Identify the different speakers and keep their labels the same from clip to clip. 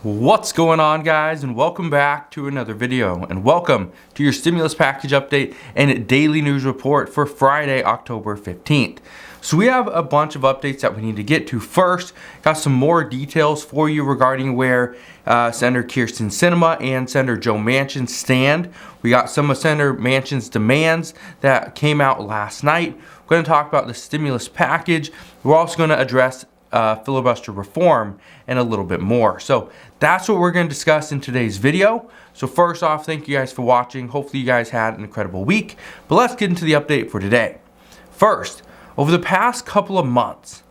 Speaker 1: What's going on, guys, and welcome back to another video, and welcome to your stimulus package update and daily news report for Friday, October 15th. So we have a bunch of updates that we need to get to. First, got some more details for you regarding where Senator Sinema and Senator Joe Manchin stand. We got some of Senator Manchin's demands that came out last night. We're going to talk about the stimulus package. We're also going to address filibuster reform and a little bit more. So that's what we're going to discuss in today's video. So first off, thank you guys for watching. Hopefully you guys had an incredible week, but let's get into the update for today. First, over the past couple of months,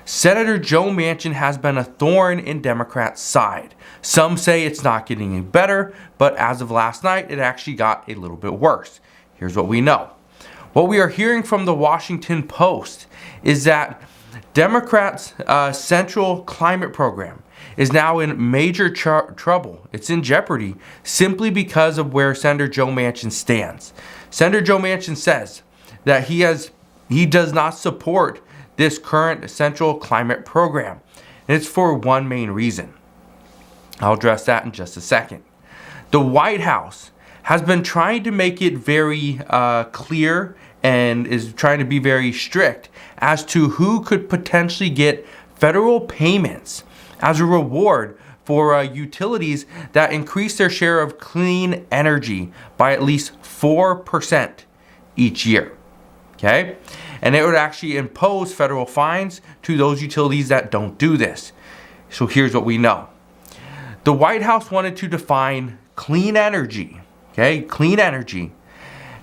Speaker 1: Senator Joe Manchin has been a thorn in Democrats' side. Some say it's not getting any better, but as of last night, it actually got a little bit worse. Here's what we know. What we are hearing from the Washington Post is that Democrats' Central Climate Program is now in major trouble. It's in jeopardy simply because of where Senator Joe Manchin stands. Senator Joe Manchin says that he does not support this current Central Climate Program, and it's for one main reason. I'll address that in just a second. The White House has been trying to make it very clear and is trying to be very strict as to who could potentially get federal payments as a reward for utilities that increase their share of clean energy by at least 4% each year. Okay? And it would actually impose federal fines to those utilities that don't do this. So here's what we know. The White House wanted to define clean energy, clean energy,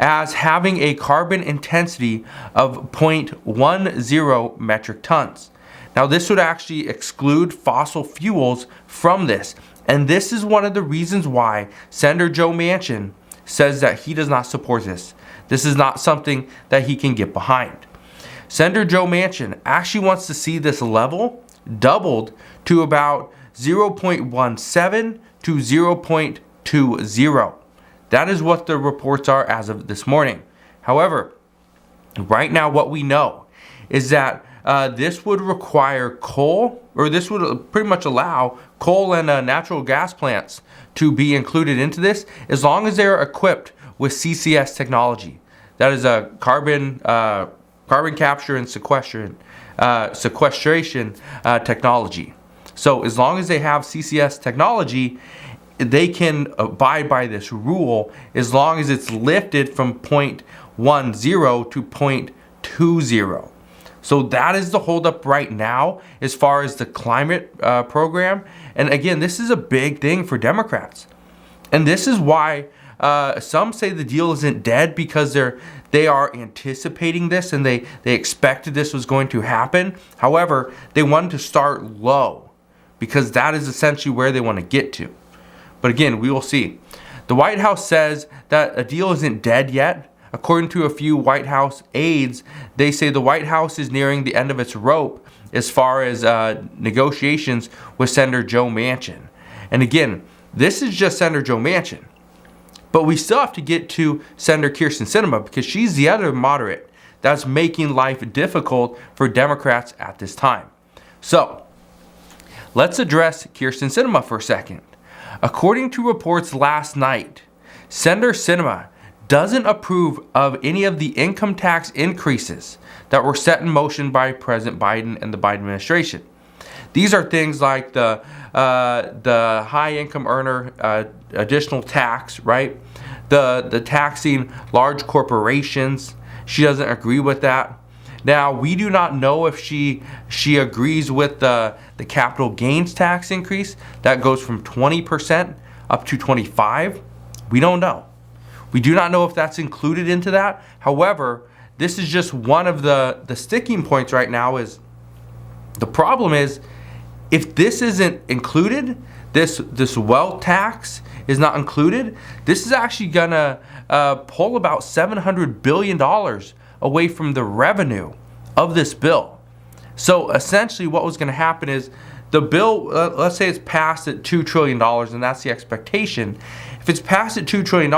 Speaker 1: as having a carbon intensity of 0.10 metric tons. Now, this would actually exclude fossil fuels from this. And this is one of the reasons why Senator Joe Manchin says that he does not support this. This is not something that he can get behind. Senator Joe Manchin actually wants to see this level doubled to about 0.17 to 0.20. That is what the reports are as of this morning. However, right now what we know is that this would require coal, or this would pretty much allow coal and natural gas plants to be included into this as long as they're equipped with CCS technology. That is a carbon capture and sequestration technology. So as long as they have CCS technology, they can abide by this rule as long as it's lifted from 0.10 to 0.20. So that is the holdup right now as far as the climate program. And again, this is a big thing for Democrats. And this is why some say the deal isn't dead, because they are anticipating this and they expected this was going to happen. However, they wanted to start low because that is essentially where they want to get to. But again, we will see. The White House says that a deal isn't dead yet. According to a few White House aides, they say the White House is nearing the end of its rope as far as negotiations with Senator Joe Manchin. And again, this is just Senator Joe Manchin. But we still have to get to Senator Sinema, because she's the other moderate that's making life difficult for Democrats at this time. So let's address Sinema for a second. According to reports last night, Senator Sinema doesn't approve of any of the income tax increases that were set in motion by President Biden and the Biden administration. These are things like the high income earner additional tax, right? The taxing large corporations. She doesn't agree with that. Now, we do not know if she agrees with the capital gains tax increase that goes from 20% up to 25%. We don't know. We do not know if that's included into that. However, this is just one of the sticking points right now. Is the problem is, if this isn't included, this wealth tax is not included, this is actually gonna pull about $700 billion away from the revenue of this bill. So essentially what was going to happen is the bill, let's say it's passed at $2 trillion, and that's the expectation. If it's passed at $2 trillion,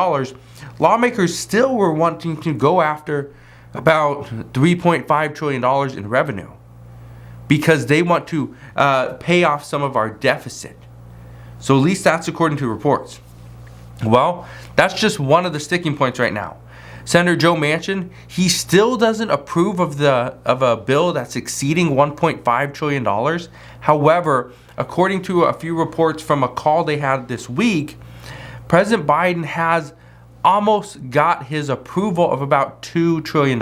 Speaker 1: lawmakers still were wanting to go after about $3.5 trillion in revenue, because they want to pay off some of our deficit. So at least that's according to reports. Well, that's just one of the sticking points right now. Senator Joe Manchin, he still doesn't approve of a bill that's exceeding $1.5 trillion. However, according to a few reports from a call they had this week, President Biden has almost got his approval of about $2 trillion.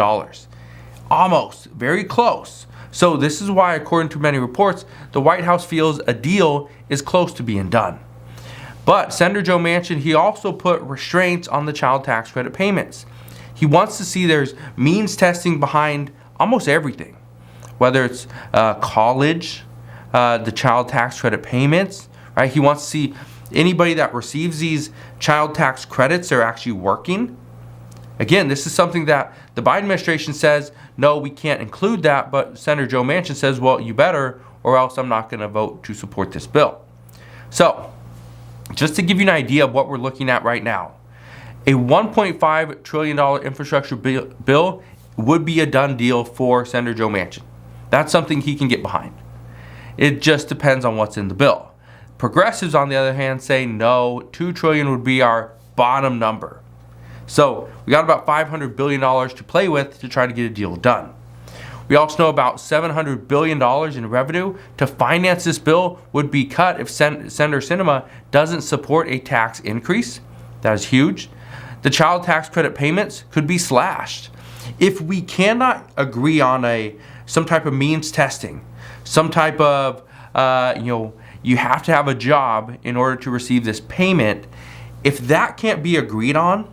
Speaker 1: Almost, very close. So this is why, according to many reports, the White House feels a deal is close to being done. But Senator Joe Manchin, he also put restraints on the child tax credit payments. He wants to see there's means testing behind almost everything, whether it's college, the child tax credit payments, right? He wants to see anybody that receives these child tax credits are actually working. Again, this is something that the Biden administration says, no, we can't include that, but Senator Joe Manchin says, well, you better, or else I'm not going to vote to support this bill. So, just to give you an idea of what we're looking at right now, a $1.5 trillion infrastructure bill would be a done deal for Senator Joe Manchin. That's something he can get behind. It just depends on what's in the bill. Progressives, on the other hand, say no, $2 trillion would be our bottom number. So we got about $500 billion to play with to try to get a deal done. We also know about $700 billion in revenue to finance this bill would be cut if Senator Sinema doesn't support a tax increase. That is huge. The child tax credit payments could be slashed. If we cannot agree on some type of means testing, some type of, you have to have a job in order to receive this payment, if that can't be agreed on,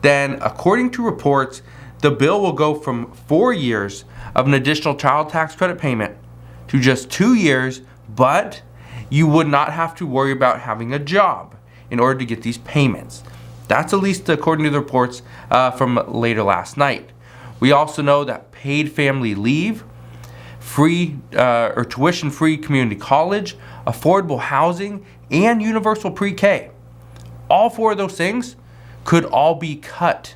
Speaker 1: then according to reports, the bill will go from 4 years of an additional child tax credit payment to just 2 years, but you would not have to worry about having a job in order to get these payments. That's at least according to the reports from later last night. We also know that paid family leave, free or tuition-free community college, affordable housing, and universal pre-K. All 4 of those things could all be cut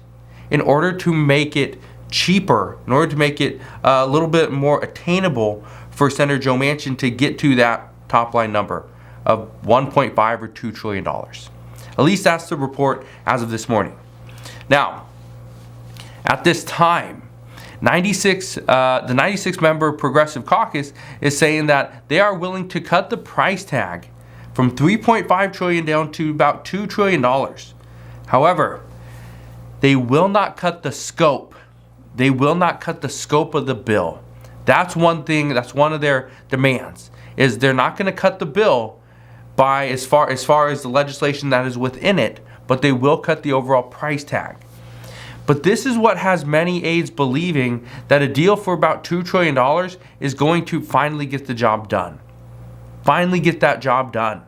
Speaker 1: in order to make it cheaper, in order to make it a little bit more attainable for Senator Joe Manchin to get to that top line number of $1.5 or $2 trillion. At least that's the report as of this morning. Now, at this time, the 96-member Progressive Caucus is saying that they are willing to cut the price tag from $3.5 trillion down to about $2 trillion. However, they will not cut the scope. They will not cut the scope of the bill. That's one thing, that's one of their demands, is they're not going to cut the bill by as far as the legislation that is within it, but they will cut the overall price tag. But this is what has many aides believing that a deal for about $2 trillion is going to finally get the job done. Finally get that job done.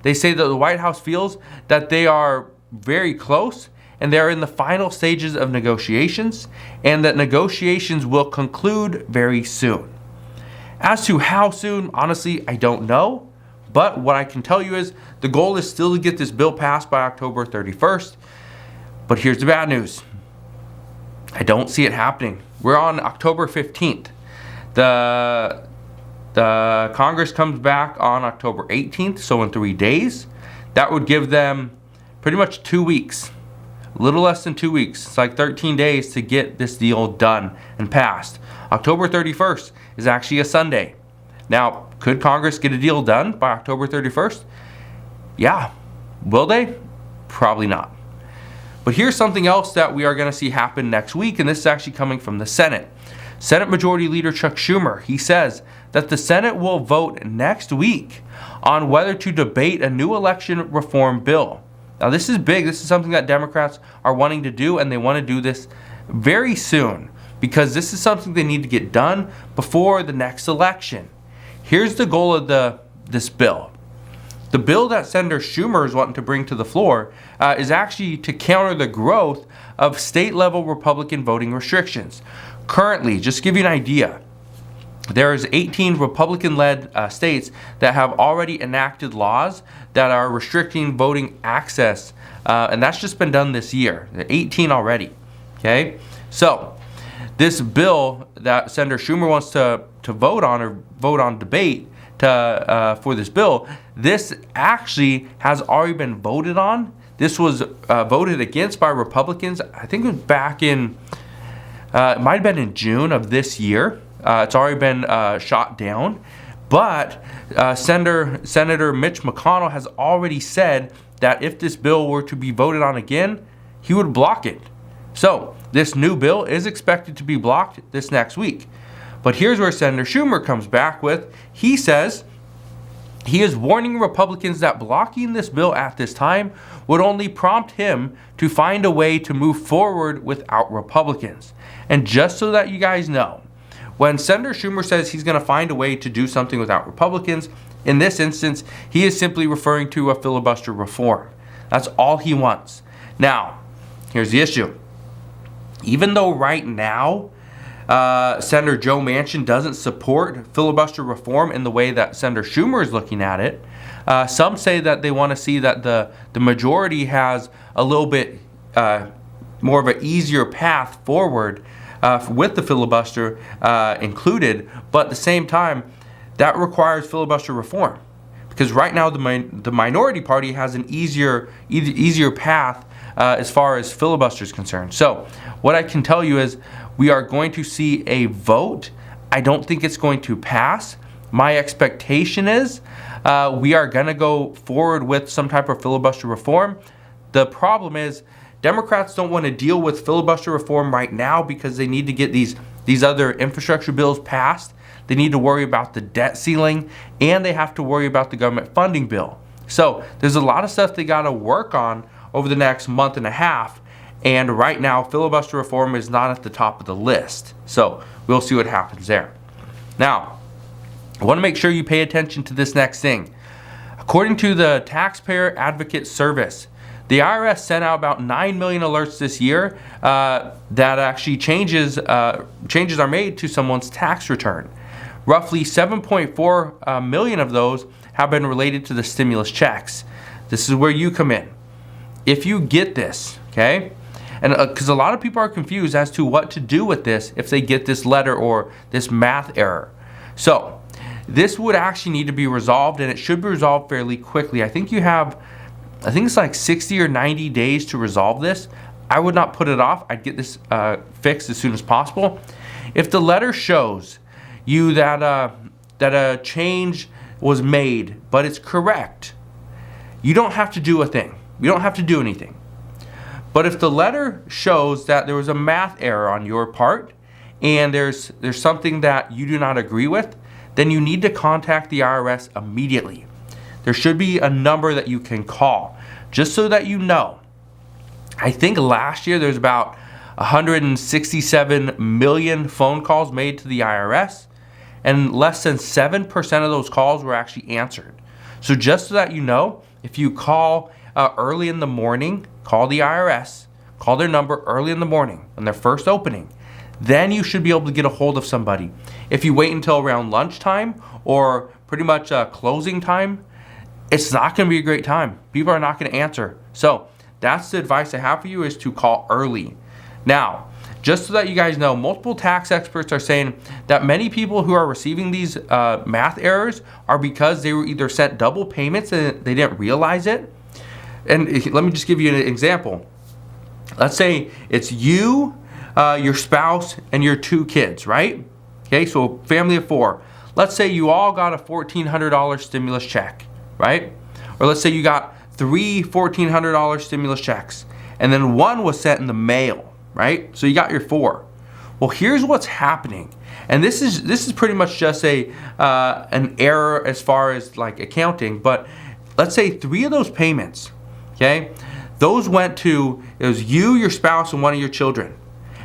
Speaker 1: They say that the White House feels that they are very close and they're in the final stages of negotiations, and that negotiations will conclude very soon. As to how soon, honestly, I don't know. But what I can tell you is the goal is still to get this bill passed by October 31st. But here's the bad news. I don't see it happening. We're on October 15th. The Congress comes back on October 18th, so in 3 days. That would give them pretty much 2 weeks. A little less than 2 weeks. It's like 13 days to get this deal done and passed. October 31st is actually a Sunday. Now, could Congress get a deal done by October 31st? Yeah. Will they? Probably not. But here's something else that we are going to see happen next week, and this is actually coming from the Senate. Senate Majority Leader Chuck Schumer, he says that the Senate will vote next week on whether to debate a new election reform bill. Now, this is big. This is something that Democrats are wanting to do, and they want to do this very soon because this is something they need to get done before the next election. Here's the goal of this bill. The bill that Senator Schumer is wanting to bring to the floor is actually to counter the growth of state-level Republican voting restrictions. Currently, just to give you an idea, there's 18 Republican-led states that have already enacted laws that are restricting voting access, and that's just been done this year. 18 already. Okay, so this bill that Senator Schumer wants to vote on or vote on debate for this bill. This actually has already been voted on. This was voted against by Republicans. I think it was back in, it might have been in June of this year. It's already been shot down. But Senator Mitch McConnell has already said that if this bill were to be voted on again, he would block it. So this new bill is expected to be blocked this next week. But here's where Senator Schumer comes back with. He says he is warning Republicans that blocking this bill at this time would only prompt him to find a way to move forward without Republicans. And just so that you guys know, when Senator Schumer says he's going to find a way to do something without Republicans, in this instance, he is simply referring to a filibuster reform. That's all he wants. Now, here's the issue. Even though right now, Senator Joe Manchin doesn't support filibuster reform in the way that Senator Schumer is looking at it, some say that they want to see that the majority has a little bit more of an easier path forward with the filibuster included, but at the same time, that requires filibuster reform. Because right now, the minority party has an easier path as far as filibuster is concerned. So what I can tell you is we are going to see a vote. I don't think it's going to pass. My expectation is we are going to go forward with some type of filibuster reform. The problem is Democrats don't want to deal with filibuster reform right now because they need to get these other infrastructure bills passed. They need to worry about the debt ceiling, and they have to worry about the government funding bill. So there's a lot of stuff they got to work on over the next month and a half, and right now filibuster reform is not at the top of the list. So we'll see what happens there. Now, I want to make sure you pay attention to this next thing. According to the Taxpayer Advocate Service, the IRS sent out about 9 million alerts this year that actually changes are made to someone's tax return. Roughly 7.4 million of those have been related to the stimulus checks. This is where you come in. If you get this, okay, and because a lot of people are confused as to what to do with this if they get this letter or this math error. So this would actually need to be resolved, and it should be resolved fairly quickly. I think it's like 60 or 90 days to resolve this. I would not put it off. I'd get this fixed as soon as possible. If the letter shows you that a change was made, but it's correct, you don't have to do a thing. You don't have to do anything. But if the letter shows that there was a math error on your part and there's something that you do not agree with, then you need to contact the IRS immediately. There should be a number that you can call, just so that you know. I think last year there's about 167 million phone calls made to the IRS, and less than 7% of those calls were actually answered. So just so that you know, if you call early in the morning, call the IRS, call their number early in the morning on their first opening, then you should be able to get a hold of somebody. If you wait until around lunchtime or pretty much closing time, it's not going to be a great time. People are not going to answer. So that's the advice I have for you, is to call early. Now, just so that you guys know, multiple tax experts are saying that many people who are receiving these math errors are because they were either sent double payments and they didn't realize it. And let me just give you an example. Let's say it's you, your spouse, and your 2 kids, right? Okay, so family of 4. Let's say you all got a $1,400 stimulus check, right? Or let's say you got 3 $1,400 stimulus checks, and then one was sent in the mail, right? So you got your 4. Well, here's what's happening, and this is pretty much just an error as far as like accounting. But let's say 3 of those payments, okay, those went to, it was you, your spouse, and one of your children,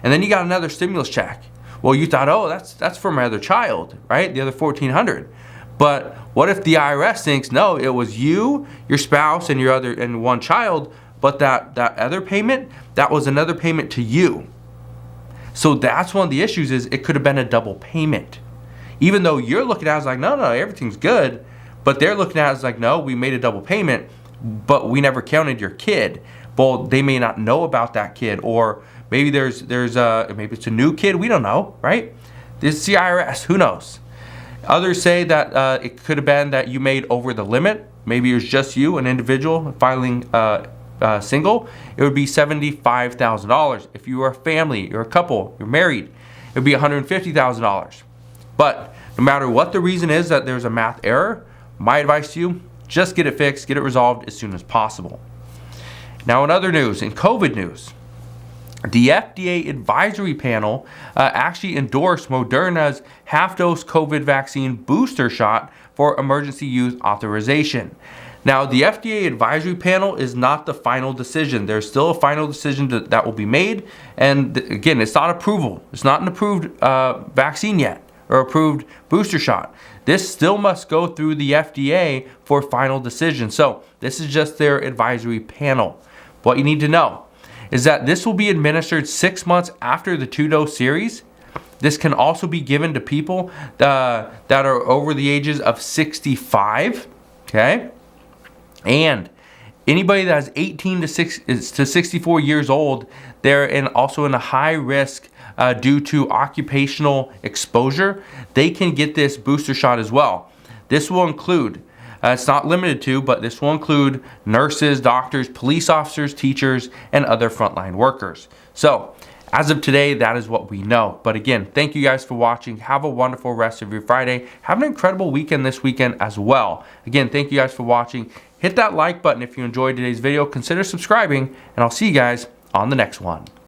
Speaker 1: and then you got another stimulus check. Well, you thought, oh, that's for my other child, right? The other $1,400. But what if the IRS thinks, no, it was you, your spouse, and one child, but that other payment, that was another payment to you. So that's one of the issues, is it could have been a double payment. Even though you're looking at it as like, no, everything's good, but they're looking at it as like, no, we made a double payment, but we never counted your kid. Well, they may not know about that kid, or maybe maybe it's a new kid, we don't know, right? This is the IRS, who knows? Others say that it could have been that you made over the limit. Maybe it was just you, an individual filing single. It would be $75,000. If you are a family, you're a couple, you're married, it would be $150,000. But no matter what the reason is that there's a math error, my advice to you, just get it fixed, get it resolved as soon as possible. Now in other news, in COVID news, the FDA advisory panel actually endorsed Moderna's half-dose COVID vaccine booster shot for emergency use authorization. Now, the FDA advisory panel is not the final decision. There's still a final decision that will be made. And again, it's not approval. It's not an approved vaccine yet or approved booster shot. This still must go through the FDA for final decision. So this is just their advisory panel. What you need to know is that this will be administered 6 months after the 2-dose series. This can also be given to people that are over the ages of 65, okay? And anybody that is 18 to 64 years old, they're also in a high risk due to occupational exposure. They can get this booster shot as well. This will include, it's not limited to, but this will include nurses, doctors, police officers, teachers, and other frontline workers. So, as of today, that is what we know. But again, thank you guys for watching. Have a wonderful rest of your Friday. Have an incredible weekend this weekend as well. Again, thank you guys for watching. Hit that like button if you enjoyed today's video. Consider subscribing, and I'll see you guys on the next one.